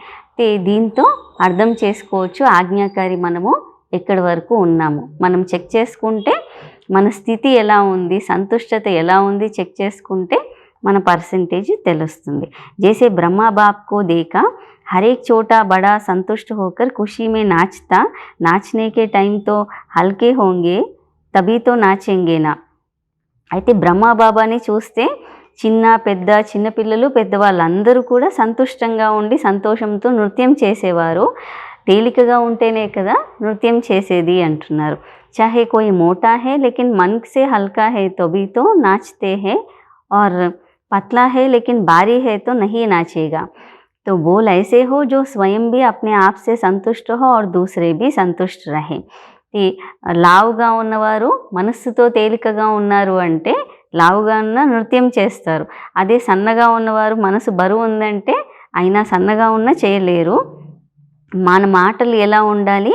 దీంతో అర్థం చేసుకోవచ్చు ఆజ్ఞాకారి మనము ఎక్కడి వరకు ఉన్నాము. మనం చెక్ చేసుకుంటే మన స్థితి ఎలా ఉంది, సంతుష్టత ఎలా ఉంది చెక్ చేసుకుంటే మన పర్సెంటేజ్ తెలుస్తుంది. जैसे ब्रह्मा बाप को देखा, हर एक छोटा बड़ा संतुष्ट होकर खुशी में नाचता, नाचने के टाइम तो हल्के होंगे तभी तो नाचेंगे ना. అయితే బ్రహ్మా బాబాని చూస్తే చిన్నపిల్లలు పెద్దవాళ్ళందరూ కూడా సంతుష్టంగా ఉండి సంతోషంతో నృత్యం చేసేవారు. తేలికగా ఉంటేనే కదా నృత్యం చేసేది అంటున్నారు. చాహే కోయి మోటా హై లేకిన్ మన్ సే హల్కా హై తభీ తో నాచతే హై, और पतला है लेकिन भारी है तो नहीं नाचेगा. तो बोल ऐसे हो जो स्वयं भी अपने आप से संतुष्ट हो और दूसरे भी संतुष्ट रहे. లావుగా ఉన్నవారు మనస్సుతో తేలికగా ఉన్నారు అంటే లావుగా ఉన్న నృత్యం చేస్తారు. అదే సన్నగా ఉన్నవారు మనసు బరువు ఉందంటే అయినా సన్నగా ఉన్న చేయలేరు. మన మాటలు ఎలా ఉండాలి,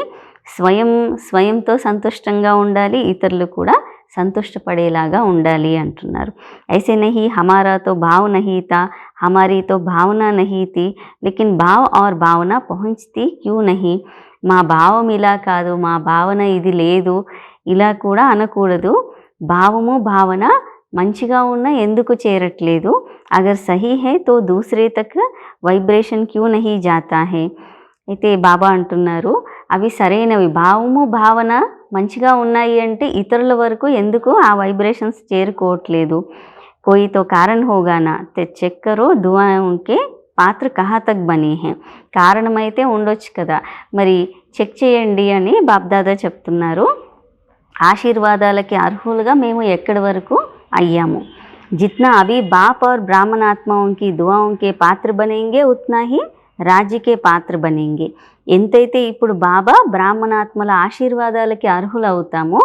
స్వయంతో సంతుష్టంగా ఉండాలి, ఇతరులు కూడా సంతుష్టపడేలాగా ఉండాలి అంటున్నారు. ऐसे नहीं हमारा तो भाव नहीं था, हमारी तो भावना नहीं थी, लेकिन भाव और भावना पहुंचती क्यों नहीं. మా భావం ఇలా కాదు, మా భావన ఇది లేదు, ఇలా కూడా అనకూడదు. భావము భావన మంచిగా ఉన్న ఎందుకు చేరట్లేదు. అగర్ సహీ హై తో దూసరే తక్ వైబ్రేషన్ క్యూ నహీ జాతా హై. అయితే బాబా అంటున్నారు, అవి సరైనవి, భావము భావన మంచిగా ఉన్నాయి అంటే ఇతరుల వరకు ఎందుకు ఆ వైబ్రేషన్స్ చేరుకోవట్లేదు. కోయి తో కారణ్ హోగానా, చెక్ కరో దుఆओं के పాత్ర కహా తక్ బనీ హై. కారణమైతే ఉండొచ్చు కదా, మరి చెక్ చేయండి అని బాప్దాదా చెప్తున్నారు. ఆశీర్వాదాలకి అర్హులుగా మేము ఎక్కడి వరకు అయ్యాము. जितना अभी बाप और ब्राह्मण आत्माओं की दुआओं के पात्र बनेंगे उतना ही राज्य के पात्र बनेंगे. ఎంతైతే ఇప్పుడు బాబా బ్రాహ్మణాత్మల ఆశీర్వాదాలకి అర్హులవుతామో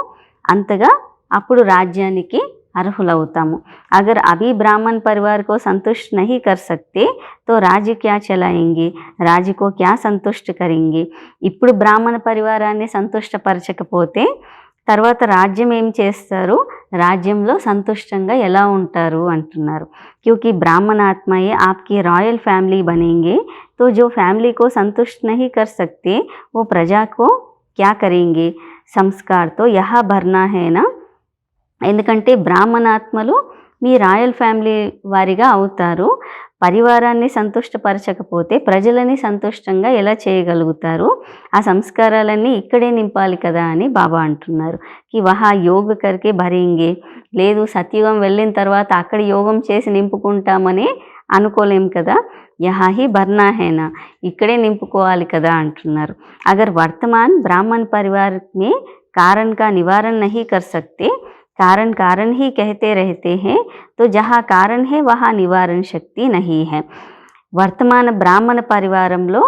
అంతగా అప్పుడు రాజ్యానికి అర్హులవుతాము. अगर अभी ब्राह्मण परिवार को संतुष्ट नहीं कर सकते तो राज्य क्या चलाएंगे, राज्य को क्या संतुष्ट करेंगे. ఇప్పుడు బ్రాహ్మణ పరివారాన్ని సంతుష్టపరచకపోతే తర్వాత రాజ్యం ఏం చేస్తారు, రాజ్యంలో సంతుష్టంగా ఎలా ఉంటారు అంటున్నారు. क्योंकि ब्राह्मण आत्माएं आपकी रॉयल फैमिली बनेंगे, तो जो फैमिली को संतुष्ट नहीं कर सकते वो प्रजा को क्या करेंगे. संस्कार तो यहाँ भरना है ना. ఎందుకంటే బ్రాహ్మణాత్మలు మీ రాయల్ ఫ్యామిలీ వారిగా అవుతారు. పరివారాన్ని సంతుష్టపరచకపోతే ప్రజలని సంతుష్టంగా ఎలా చేయగలుగుతారు, ఆ సంస్కారాలన్నీ ఇక్కడే నింపాలి కదా అని బాబా అంటున్నారు. కి వహా యోగ కరికే భరేంగే, లేదు సత్యుగం వెళ్ళిన తర్వాత అక్కడ యోగం చేసి నింపుకుంటామని అనుకోలేం కదా. యహా హీ భర్నా హేనా, ఇక్కడే నింపుకోవాలి కదా అంటున్నారు. అగర్ వర్తమాన్ బ్రాహ్మణ్ పరివార్ మే कारण का निवारण नहीं कर सकते, कारण कारण ही कहते रहते हैं, तो जहाँ कारण है वहाँ निवारण शक्ति नहीं है. వర్తమాన బ్రాహ్మణ పరివారంలో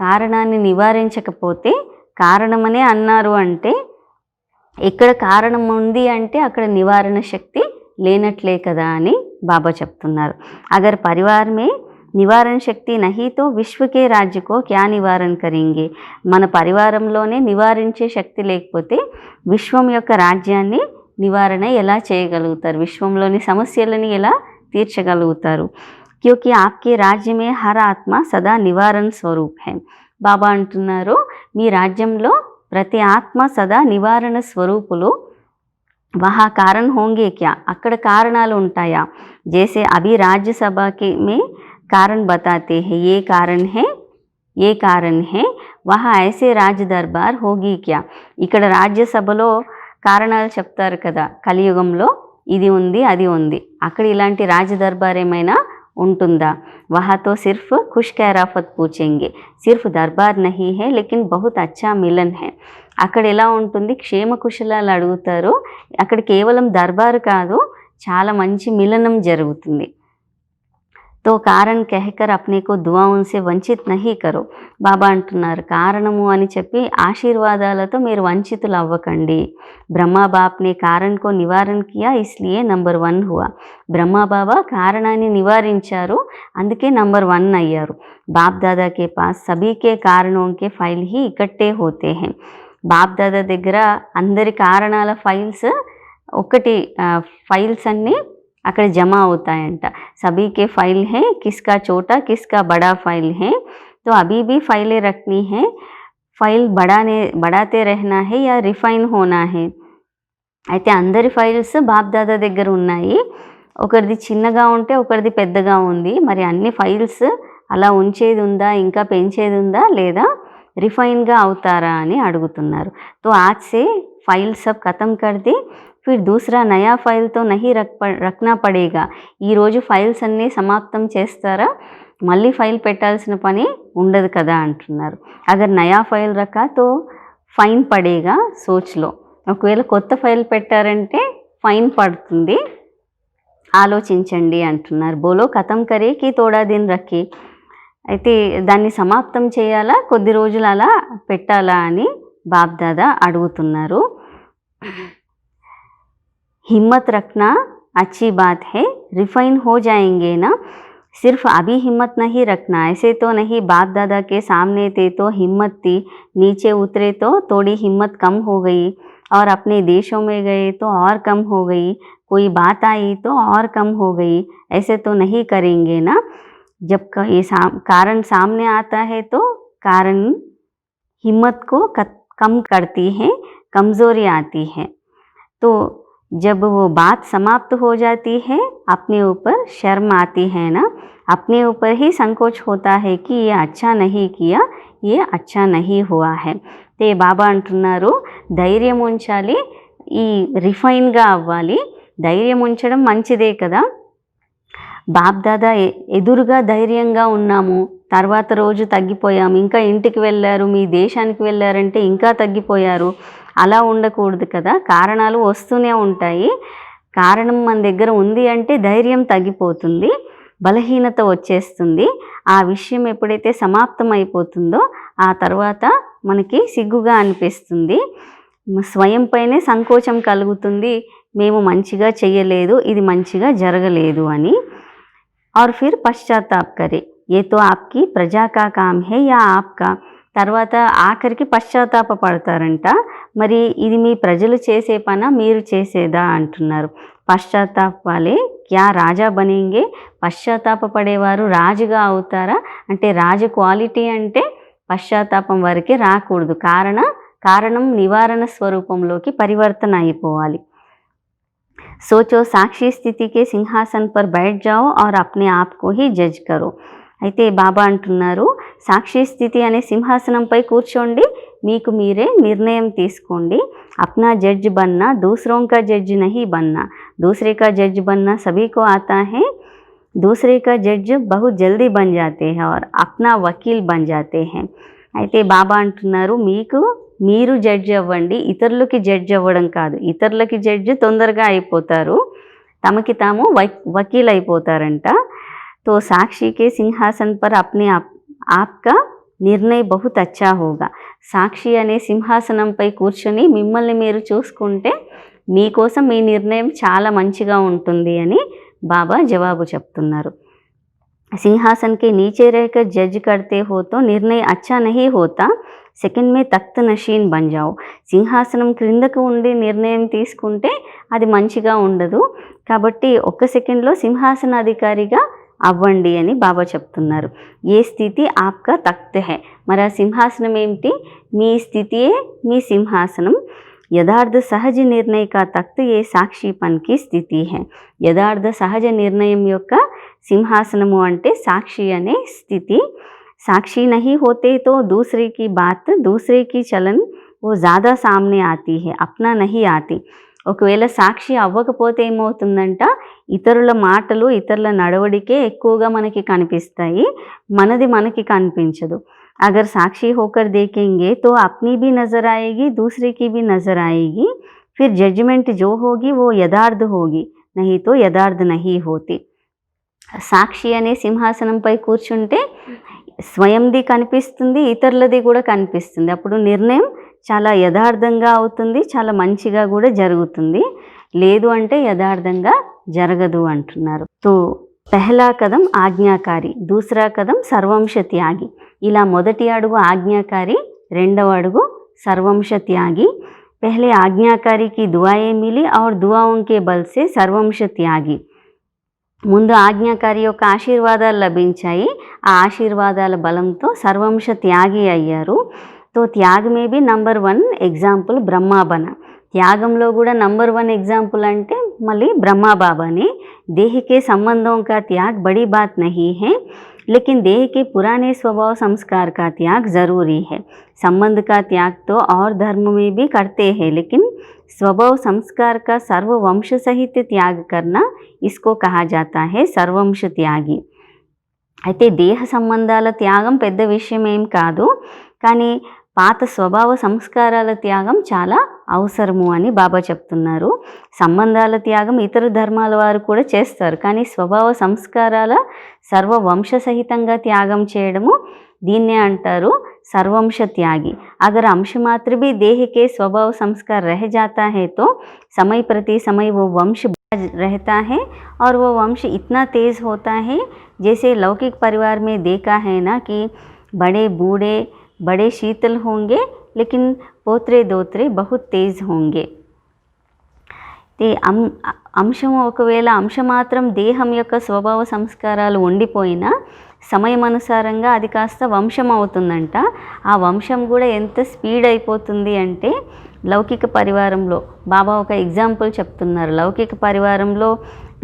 కారణాన్ని నివారించకపోతే కారణమనే అన్నారు అంటే ఎక్కడ కారణం ఉంది అంటే అక్కడ నివారణ శక్తి లేనట్లే కదా అని బాబా చెప్తున్నారు. అగర్ పరివార్ మే నివారణ శక్తి నహీ తో విశ్వకే రాజ్యకో క్యా నివారణ కరేంగే. మన పరివారంలోనే నివారించే శక్తి లేకపోతే విశ్వం యొక్క రాజ్యాన్ని నివారణ ఎలా చేయగలుగుతారు, విశ్వంలోని సమస్యలని ఎలా తీర్చగలుగుతారు. క్యూకి ఆప్కే రాజ్య మే హర్ ఆత్మ సదా నివారణ స్వరూప్ హై. బాబా అంటున్నారు మీ రాజ్యంలో ప్రతి ఆత్మ సదా నివారణ స్వరూపులు. వహా కారణ్ హోంగే క్యా, అక్కడ కారణాలు ఉంటాయా. జైసే అభి రాజ్యసభకి మే कारण बताते हैं ये कारण है वहाँ ऐसे राज दरबार होगी क्या. ఇక్కడ రాజ్యసభలో కారణాలు చెప్తారు కదా, కలియుగంలో ఇది ఉంది అది ఉంది, అక్కడ ఇలాంటి రాజ దర్బార్ ఏమైనా ఉంటుందా. वहाँ तो सिर्फ खुश कैराफत पूछेंगे, सिर्फ दरबार नहीं है लेकिन बहुत अच्छा मिलन है. అక్కడ ఎలా ఉంటుంది, క్షేమ కుశలాలు అడుగుతారు, అక్కడ కేవలం దర్బార్ కాదు చాలా మంచి మిలనం జరుగుతుంది. तो कारण कहकर अपने को दुआओं से वंचित नहीं करो. బాబా అంటున్నారు కారణము అని చెప్పి ఆశీర్వాదాలతో మీరు వంచితులు అవ్వకండి. బ్రహ్మా బాప్ ने कारण को निवारण किया इसलिए नंबर 1 हुआ. బ్రహ్మా బాబా కారణాన్ని నివారించారు అందుకే నంబర్ 1 అయ్యారు. బాప్ దాదా के पास सभी के कारणों के फाइल ही इकट्ठे होते हैं. బాప్ దాదా దగ్గర అందరి కారణాల ఫైల్స్ ఒకటి ఫైల్స్ అన్నీ అక్కడ జమా అవుతాయంట. सभी के फाइल है, किसका छोटा किसका बड़ा फाइल है. तो अभी भी फाइलें रखनी है, फाइल बढ़ाते रहना है या रिफाइन होना है. అయితే అందరి ఫైల్స్ బాప్ దాదా దగ్గర ఉన్నాయి. ఒకరిది చిన్నగా ఉంటే ఒకరిది పెద్దగా ఉంది. మరి అన్ని ఫైల్స్ అలా ఉంచేది ఉందా, ఇంకా పెంచేది ఉందా, లేదా రిఫైన్గా అవుతారా అని అడుగుతున్నారు. तो आज से फाइल सब खत्म कर दे, फिर दूसरा नया फाइल तो नहीं रखना पड़ेगा. ఈరోజు ఫైల్స్ అన్నీ సమాప్తం చేస్తారా, మళ్ళీ ఫైల్ పెట్టాల్సిన పని ఉండదు కదా అంటున్నారు. అగర్ నయా ఫైల్ రఖా తో ఫైన్ పడేగా సోచ్లో. ఒకవేళ కొత్త ఫైల్ పెట్టారంటే ఫైన్ పడుతుంది, ఆలోచించండి అంటున్నారు. బోలో ఖతం కరే కి తోడా దిన్ రఖి. అయితే దాన్ని సమాప్తం చేయాలా, కొద్ది రోజులు అలా పెట్టాలా అని బాప్ దాదా అడుగుతున్నారు. हिम्मत रखना अच्छी बात है, रिफाइन हो जाएंगे ना. सिर्फ अभी हिम्मत नहीं रखना, ऐसे तो नहीं बाप दादा के सामने थे तो हिम्मत थी, नीचे उतरे तो थोड़ी हिम्मत कम हो गई, और अपने देशों में गए तो और कम हो गई, कोई बात आई तो और कम हो गई. ऐसे तो नहीं करेंगे ना. जब ये कारण सामने आता है तो कारण हिम्मत को कम करती है, कमज़ोरी आती है. तो जब वो बात समाप्त हो जाती है अपने ऊपर शर्म आती है ना, अपने ऊपर ही संकोच होता है कि ये अच्छा नहीं किया, ये अच्छा नहीं हुआ है. ते బాబా అంటున్నారు ధైర్యం ఉంచాలి, ఈ రిఫైన్గా అవ్వాలి. ధైర్యం ఉంచడం మంచిదే కదా. బాప్ దాదా ఎదురుగా ధైర్యంగా ఉన్నాము, తర్వాత రోజు తగ్గిపోయాము, ఇంకా ఇంటికి వెళ్ళారు, మీ దేశానికి వెళ్ళారంటే ఇంకా తగ్గిపోయారు, అలా ఉండకూడదు కదా. కారణాలు వస్తూనే ఉంటాయి. కారణం మన దగ్గర ఉంది అంటే ధైర్యం తగ్గిపోతుంది, బలహీనత వచ్చేస్తుంది. ఆ విషయం ఎప్పుడైతే సమాప్తం అయిపోతుందో ఆ తర్వాత మనకి సిగ్గుగా అనిపిస్తుంది, స్వయంపైనే సంకోచం కలుగుతుంది, మేము మంచిగా చేయలేదు, ఇది మంచిగా జరగలేదు అని. और फिर పశ్చాత్తాప్ करे, ये तो आपकी प्रजा का काम है या आपका. తర్వాత ఆఖరికి పశ్చాత్తాప పడతారంట, మరి ఇది మీ ప్రజలు చేసే పనా మీరు చేసేదా అంటున్నారు. పశ్చాత్తాప వాలే క్యా రాజా బనేంగే, పశ్చాత్తాప పడేవారు రాజుగా అవుతారా అంటే రాజు క్వాలిటీ అంటే పశ్చాత్తాపం వరకే రాకూడదు, కారణం నివారణ స్వరూపంలోకి పరివర్తన అయిపోవాలి. सोचो साक्षी स्थिति के सिंहासन पर बैठ जाओ और अपने आप को ही जज करो. అయితే బాబా అంటున్నారు సాక్షి స్థితి అనే సింహాసనంపై కూర్చోండి, మీకు మీరే నిర్ణయం తీసుకోండి. अपना जज बनना, दूसरों का जज नहीं बनना. दूसरे का जज बनना सभी को आता है, दूसरे का जज बहुत जल्दी बन जाते हैं और अपना वकील बन जाते हैं. అయితే బాబా అంటున్నారు మీరు జడ్జి అవ్వండి, ఇతరులకి జడ్జి అవ్వడం కాదు. ఇతరులకి జడ్జి తొందరగా అయిపోతారు, తమకి తాము వకీల్ అయిపోతారంట. तो साक्षी के सिंहासन पर अपने आप का నిర్ణय बहुत अच्छा होगा. సాక్షి అనే సింహాసనంపై కూర్చొని మిమ్మల్ని మీరు చూసుకుంటే మీకోసం మీ నిర్ణయం చాలా మంచిగా ఉంటుంది అని బాబా జవాబు చెప్తున్నారు. सिंहासन के नीचे रहकर जज करते हो तो निर्णय अच्छा नहीं होता. సెకండ్ మే తఖ్త్ నషీన్ బన్ జాओ. సింహాసనం క్రిందకు ఉండి నిర్ణయం తీసుకుంటే అది మంచిగా ఉండదు. కాబట్టి ఒక్క సెకండ్లో సింహాసనాధికారిగా అవ్వండి అని బాబా చెప్తున్నారు. ఏ స్థితి ఆప్కా తఖ్త్ హై. మరి ఆ సింహాసనం ఏమిటి? మీ స్థితియే మీ సింహాసనం. యథార్థ సహజ నిర్ణయ కా తఖ్త్ ఏ సాక్షిపన్కి స్థితి హై. యథార్థ సహజ నిర్ణయం యొక్క సింహాసనము అంటే సాక్షి అనే స్థితి. साक्षी नहीं होते तो दूसरे की बात, दूसरे की चलन वो ज़्यादा सामने आती है, अपना नहीं आती. ఒకవేళ సాక్షి అవ్వకపోతే ఏమవుతుందంట, ఇతరుల మాటలు ఇతరుల నడవడికే ఎక్కువగా మనకి కనిపిస్తాయి, మనది మనకి కనిపించదు. అగర్ సాక్షి होकर देखेंगे तो अपनी भी नज़र आएगी, दूसरे की भी नज़र आएगी. फिर जजमेंट जो होगी वो यथार्थ होगी, नहीं तो यथार्थ नहीं होती. సాక్షి అనే సింహాసనంపై కూర్చుంటే స్వయంది కనిపిస్తుంది, ఇతరులది కూడా కనిపిస్తుంది. అప్పుడు నిర్ణయం చాలా యథార్థంగా అవుతుంది, చాలా మంచిగా కూడా జరుగుతుంది. లేదు అంటే యథార్థంగా జరగదు అంటున్నారు. తో పెహలా కదం ఆజ్ఞాకారి, దూసరా కదం సర్వంశ త్యాగి. ఇలా మొదటి అడుగు ఆజ్ఞాకారి, రెండవ అడుగు సర్వంశ త్యాగి. పహలే ఆజ్ఞాకారికి దుఆయే మిలి ఔర్ దుఆओं के बल से सर्वंश त्यागी. ముందు ఆజ్ఞాకారి యొక్క ఆశీర్వాదాలు లభించాయి, ఆ ఆశీర్వాదాల బలంతో సర్వంశ త్యాగి అయ్యారు. తో త్యాగమే బి నంబర్ 1 ఎగ్జాంపుల్ బ్రహ్మాబన. త్యాగంలో కూడా నంబర్ 1 ఎగ్జాంపుల్ అంటే మళ్ళీ బ్రహ్మాబాబానే. देह के संबंधों का त्याग बड़ी बात नहीं है, लेकिन देह के पुराने स्वभाव संस्कार का त्याग ज़रूरी है. संबंध का त्याग तो और धर्म में भी करते हैं, लेकिन स्वभाव संस्कार का सर्व वंश सहित त्याग करना, इसको कहा जाता है सर्वंश त्यागी. అయితే దేహ సంబంధాల త్యాగం పెద్ద విషయం ఏం కాదు, కానీ పాత స్వభావ సంస్కారాల త్యాగం చాలా అవసరము అని బాబా చెప్తున్నారు. సంబంధాల త్యాగం ఇతర ధర్మాల వారు కూడా చేస్తారు, కానీ స్వభావ సంస్కారాల సర్వ వంశ సహితంగా త్యాగం చేయడము దీన్నే అంటారు सर्वंश त्यागी. अगर अंश मात्र भी देह के स्वभाव संस्कार रह जाता है तो समय प्रति समय वो वंश रहता है, और वो वंश इतना तेज़ होता है जैसे लौकिक परिवार में देखा है ना कि बड़े बूढ़े बड़े शीतल होंगे, लेकिन पोत्रे दोत्रे बहुत तेज़ होंगे. అంశము ఒకవేళ అంశమాత్రం దేహం యొక్క స్వభావ సంస్కారాలు ఉండిపోయినా సమయమనుసారంగా అది కాస్త వంశం అవుతుందంట. ఆ వంశం కూడా ఎంత స్పీడ్ అయిపోతుంది అంటే, లౌకిక పరివారంలో బాబా ఒక ఎగ్జాంపుల్ చెప్తున్నారు. లౌకిక పరివారంలో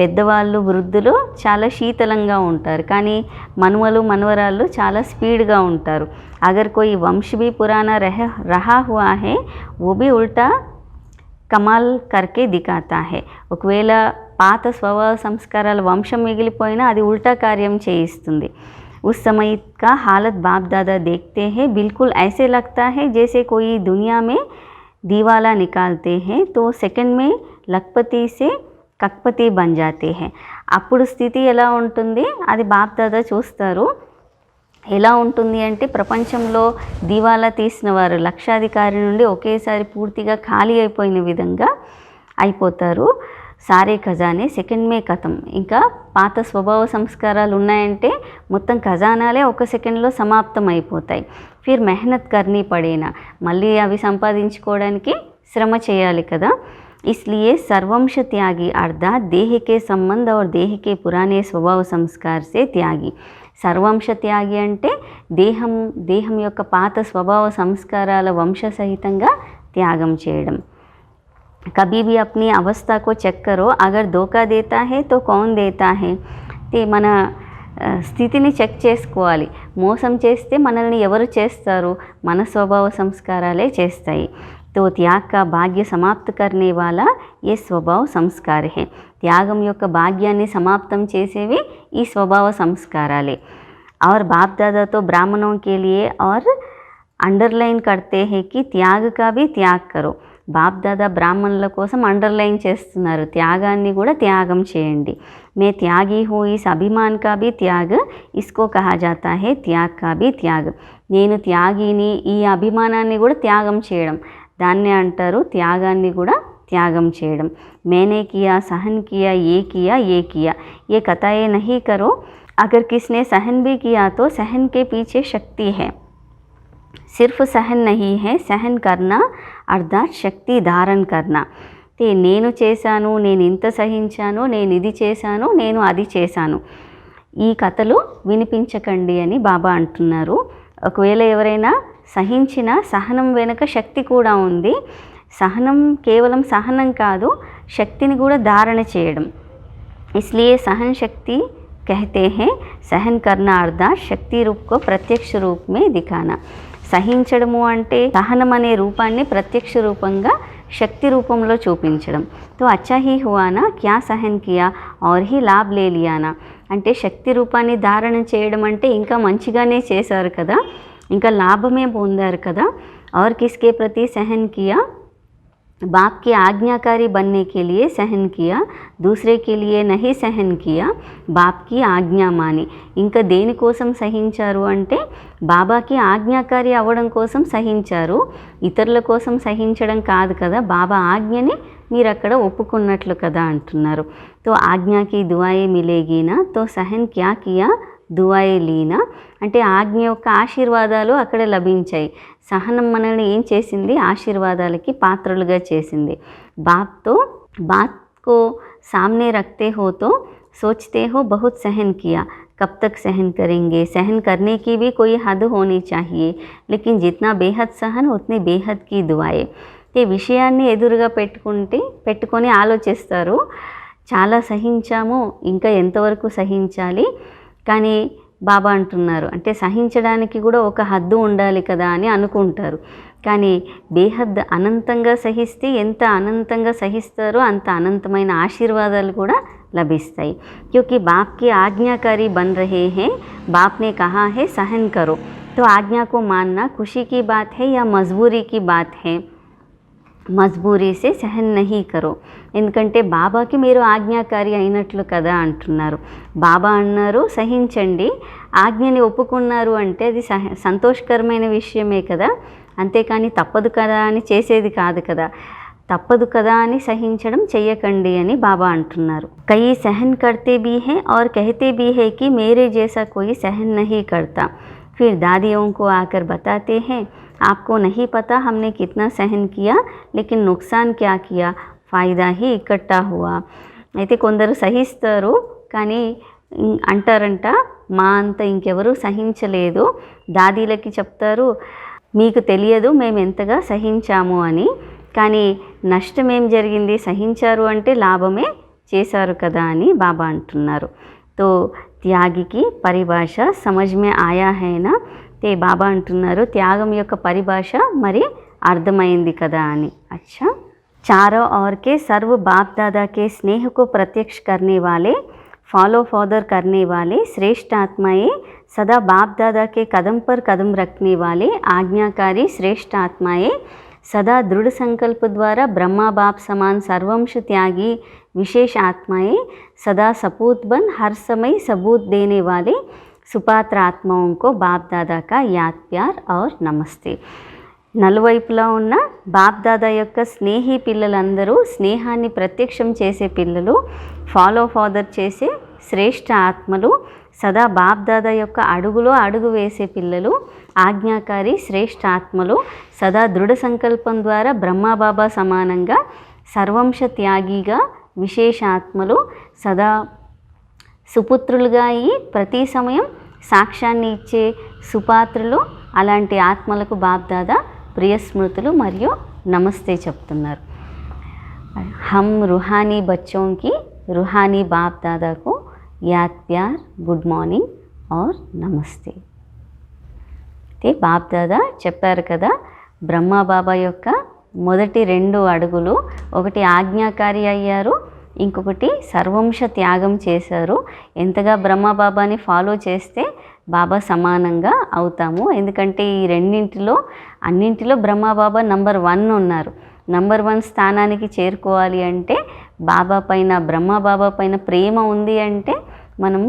పెద్దవాళ్ళు వృద్ధులు చాలా శీతలంగా ఉంటారు, కానీ మనవలు మనవరాళ్ళు చాలా స్పీడ్గా ఉంటారు. అగర్ కోయి వంశ్ భీ పురానా రహా హువా హై, वो भी उल्टा కమాల్ కర్కే దిఖాతా హై. ఒకవేళ పాత స్వభావ సంస్కారాల వంశం మిగిలిపోయినా అది ఉల్టా కార్యం చేయిస్తుంది. उस समय का हालत बाप दादा देखते हैं, बिल्कुल ऐसे लगता है जैसे कोई दुनिया में दीवाला निकालते हैं तो सेकंड में लखपति से కక్పతి బన్ జాతే హై. అప్పుడు స్థితి ఎలా ఉంటుంది అది బాప్ దాదా చూస్తారు. ఎలా ఉంటుంది అంటే, ప్రపంచంలో దివాలా తీసిన వారు లక్షాధికారి నుండి ఒకేసారి పూర్తిగా ఖాళీ అయిపోయిన విధంగా అయిపోతారు. సారే ఖజానే సెకండ్ మే కథం. ఇంకా పాత స్వభావ సంస్కారాలు ఉన్నాయంటే మొత్తం ఖజానాలే ఒక సెకండ్లో సమాప్తం అయిపోతాయి. ఫిర్ మెహనత్ కర్నీ పడేనా, మళ్ళీ అవి సంపాదించుకోవడానికి శ్రమ చేయాలి కదా. इसलिए सर्वंश त्यागी अर्थात देह के संबंध और देह के पुराने स्वभाव संस्कार से त्यागी. సర్వంశ త్యాగి అంటే దేహం యొక్క పాత స్వభావ సంస్కారాల వంశ సహితంగా త్యాగం చేయడం. कभी भी अपनी अवस्था को चेक करो, अगर धोखा देता है तो कौन देता है. మన స్థితిని చెక్ చేసుకోవాలి. మోసం చేస్తే మనల్ని ఎవరు చేస్తారు? మన స్వభావ సంస్కారాలే చేస్తాయి. तो त्याग का भाग्य समाप्त करने वाला ये स्वभाव संस्कार है. త్యాగం యొక్క భాగ్యాన్ని సమాప్తం చేసేవి ఈ స్వభావ సంస్కారాలే. और बाप दादा तो ब्राह्मणों के लिए और अंडरलाइन करते हैं कि त्याग का भी त्याग करो. బాప్దాదా బ్రాహ్మణుల కోసం అండర్లైన్ చేస్తున్నారు, త్యాగాన్ని కూడా త్యాగం చేయండి. మే త్యాగి హూ ఇస్ అభిమాన్ కా భీ త్యాగ్ ఇస్కో కహా జాతా హే త్యాగ్ కా భీ త్యాగ్. నేను త్యాగిని, ఈ అభిమానాన్ని కూడా త్యాగం చేయడం, దాన్నే అంటారు త్యాగాన్ని కూడా త్యాగం చేయడం. मैंने किया, सहन किया, ये किया, ये किया, ये कताए नहीं करो. अगर किसने सहन भी किया तो सहन के पीछे शक्ति है. सिर्फ सहन नहीं है, सहन करना अर्थात శక్తి ధారణ करना. నేను చేశాను, నేను ఇంత సహించాను, నేను ఇది చేశాను, నేను అది చేశాను, ఈ కథలు వినిపించకండి అని బాబా అంటున్నారు. ఒకవేళ ఎవరైనా సహించిన సహనం వెనుక శక్తి కూడా ఉంది. సహనం కేవలం సహనం కాదు, శక్తిని కూడా ధారణ చేయడం. इसलिए सहन शक्ति कहते हैं. सहन करना अर्थात शक्ति रूप को प्रत्यक्ष रूप में दिखाना. సహించడము అంటే సహనం అనే రూపాన్ని ప్రత్యక్ష రూపంగా శక్తి రూపంలో చూపించడం. తో అచ్చా హీ హువానా, క్యా Sahan Kia Aur he Labh లే లియానా. అంటే శక్తి రూపాన్ని ధారణ చేయడం అంటే ఇంకా మంచిగానే చేశారు కదా, ఇంకా లాభమే పొందారు కదా. और किसके प्रति सहन किया, बाप की आज्ञाकारी बनने के लिए सहन किया, दूसरे के लिए नहीं सहन किया, बाप की आज्ञा मानी. ఇంకా దేనికోసం సహించారు అంటే బాబాకి ఆజ్ఞాకారి అవ్వడం కోసం సహించారు, ఇతరుల కోసం సహించడం కాదు కదా, బాబా ఆజ్ఞని మీరు అక్కడ ఒప్పుకున్నట్లు కదా అంటున్నారు. తో ఆజ్ఞాకి దుఆయే మిలేగీనా, తో సహన్ క్యా కియా దుఆయే లీనా. అంటే ఆజ్ఞ యొక్క ఆశీర్వాదాలు అక్కడ లభించాయి. సహనం మనల్ని ఏం చేసింది, ఆశీర్వాదాలకి పాత్రలుగా చేసింది. बात को सामने रखते हो तो सोचते हो बहुत सहन किया, कब तक सहन करेंगे. सहन करने की भी कोई हद होनी चाहिए, लेकिन जितना बेहद सहन उतनी बेहद की दुआएं. ఈ విషయాన్ని ఎదురుగా పెట్టుకొని ఆలోచిస్తారు, చాలా సహించాము, ఇంకా ఎంతవరకు సహించాలి. కానీ బాబా అంటున్నారు అంటే సహించడానికి కూడా ఒక హద్దు ఉండాలి కదా అని అనుకుంటారు. కానీ బేహద్ అనంతంగా సహిస్తే ఎంత అనంతంగా సహిస్తారో అంత అనంతమైన ఆశీర్వాదాలు కూడా లభిస్తాయి. क्योंकि बाप की आज्ञाकारी बन रहे हैं, बाप ने कहा है सहन करो. तो आज्ञा को मानना खुशी की बात है या मजबूरी की बात है. మజ్బూరీ సే సహన్ నహీ కరో. ఎందుకంటే బాబాకి మీరు ఆజ్ఞాకారి అయినట్లు కదా అంటున్నారు. బాబా అన్నారు సహించండి, ఆజ్ఞని ఒప్పుకున్నారు అంటే అది సంతోషకరమైన విషయమే కదా, అంతేకాని తప్పదు కదా అని చేసేది కాదు కదా. తప్పదు కదా అని సహించడం చెయ్యకండి అని బాబా అంటున్నారు. కై సహన్ కర్తే భీ హై ఔర్ కహతే భీ హై కి మేరే జైసా కోయి సహన్ నహీ కర్తా. फिर दादियों को आकर बताते हैं आपको नहीं पता हमने कितना सहन किया, लेकिन नुकसान क्या किया, फ़ायदा ही इकट्ठा हुआ. అయితే కొందరు సహిస్తారు కానీ అంటారంట మా అంత ఇంకెవరూ సహించలేదు. దాదీలకి చెప్తారు మీకు తెలియదు మేము ఎంతగా సహించాము అని, కానీ నష్టం ఏం జరిగింది, సహించారు అంటే లాభమే చేశారు కదా అని బాబా అంటున్నారు. తో త్యాగికి పరిభాష సమజ్ మే ఆయా హైనా. తే బాబా అంటున్నారు త్యాగం యొక్క పరిభాష మరి అర్థమైంది కదా అని. అచ్చా, चारों ओर के सर्व बाप दादा के स्नेह को प्रत्यक्ष करने वाले, फॉलो फॉदर करने वाले श्रेष्ठ आत्माएं, सदा बाप दादा के कदम पर कदम रखने वाले आज्ञाकारी श्रेष्ठ आत्माएं, सदा दृढ़ संकल्प द्वारा ब्रह्मा बाप समान सर्वंश त्यागी विशेष आत्माएं, सदा सपूत बन हर समय सबूत देने वाले सुपात्र आत्माओं को बाप दादा का याद प्यार और नमस्ते. నలువైపులా ఉన్న బాప్దాదా యొక్క స్నేహి పిల్లలందరూ, స్నేహాన్ని ప్రత్యక్షం చేసే పిల్లలు, ఫాలో ఫాదర్ చేసే శ్రేష్ఠ ఆత్మలు, సదా బాప్దాదా యొక్క అడుగులో అడుగు వేసే పిల్లలు, ఆజ్ఞాకారి శ్రేష్ఠ ఆత్మలు, సదా దృఢ సంకల్పం ద్వారా బ్రహ్మబాబా సమానంగా సర్వంశ త్యాగిగా విశేష ఆత్మలు, సదా సుపుత్రులుగా అయ్యి ప్రతి సమయం సాక్ష్యాన్ని ఇచ్చే సుపాత్రులు, అలాంటి ఆత్మలకు బాప్దాదా ప్రియ స్మృతులు మరియు నమస్తే చెప్తున్నారు. हम रूहानी बच्चों की रूहानी बाप दादा को याद प्यार, गुड మార్నింగ్ और నమస్తే. అయితే బాప్ దాదా చెప్పారు కదా, బ్రహ్మ బాబా యొక్క మొదటి 2 అడుగులు, ఒకటి ఆజ్ఞాకారి అయ్యారు, ఇంకొకటి సర్వంశ త్యాగం చేశారు. ఎంతగా బ్రహ్మ బాబాని ఫాలో చేస్తే బాబా సమానంగా అవుతాము. ఎందుకంటే ఈ రెండింటిలో అన్నింటిలో బ్రహ్మ బాబా నంబర్ 1 ఉన్నారు. నంబర్ 1 స్థానానికి చేరుకోవాలి అంటే బాబా పైన, బ్రహ్మ బాబా పైన ప్రేమ ఉంది అంటే మనం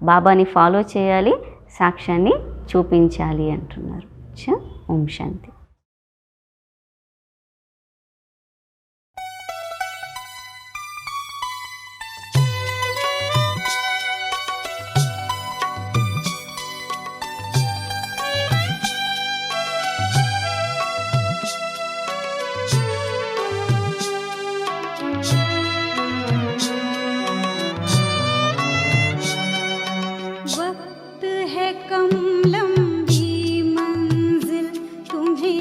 బాబాని ఫాలో చేయాలి, సాక్ష్యాన్ని చూపించాలి అంటున్నారు. ఓం శాంతి. वक्त है कम लंबी मंजिल तुम्हें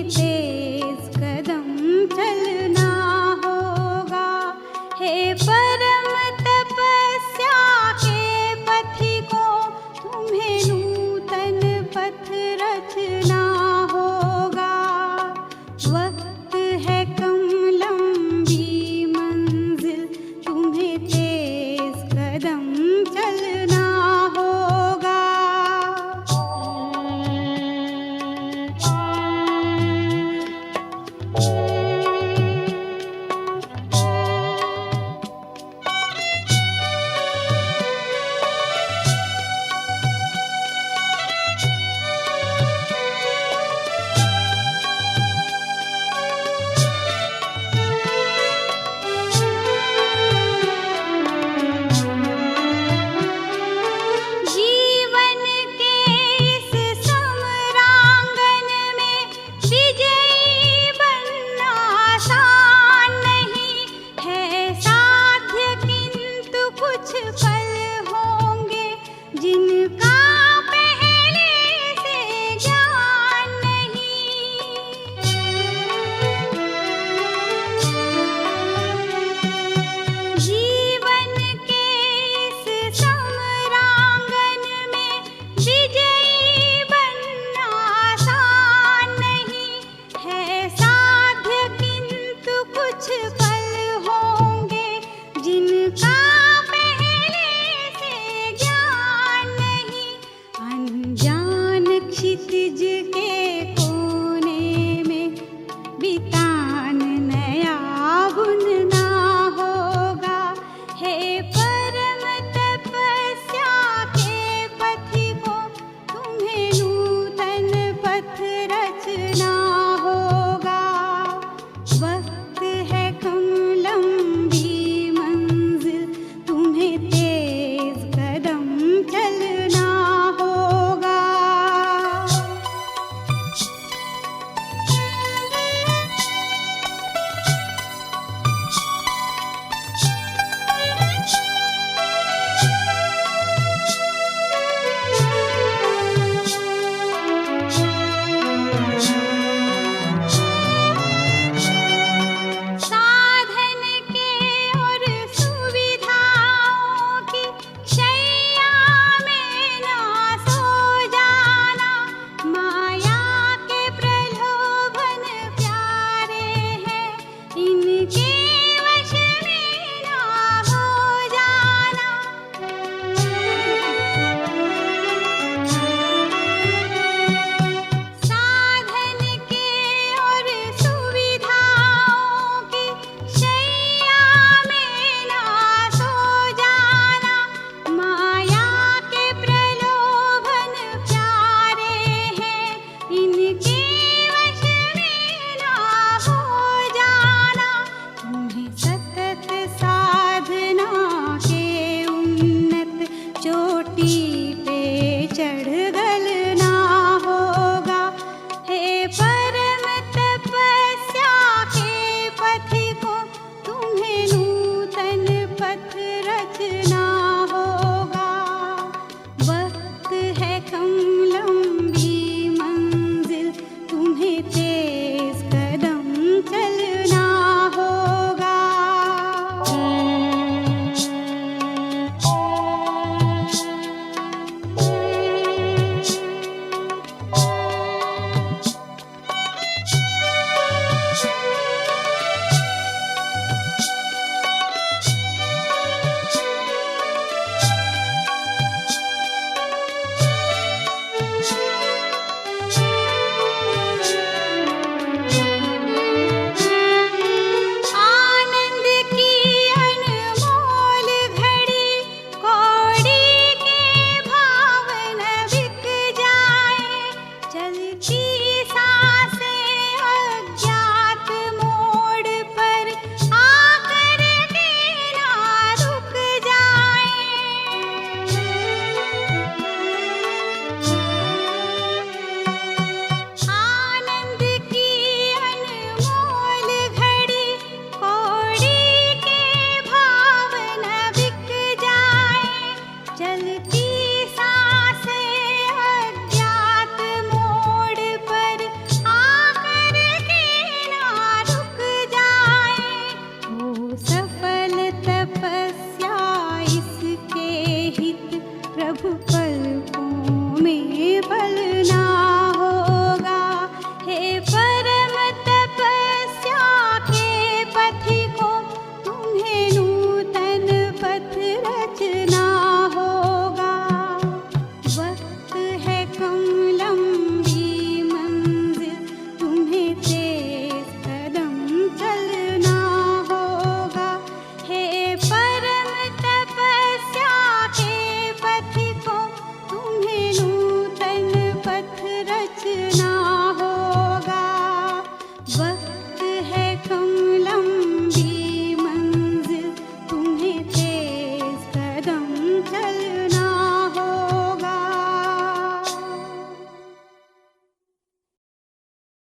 बचना हो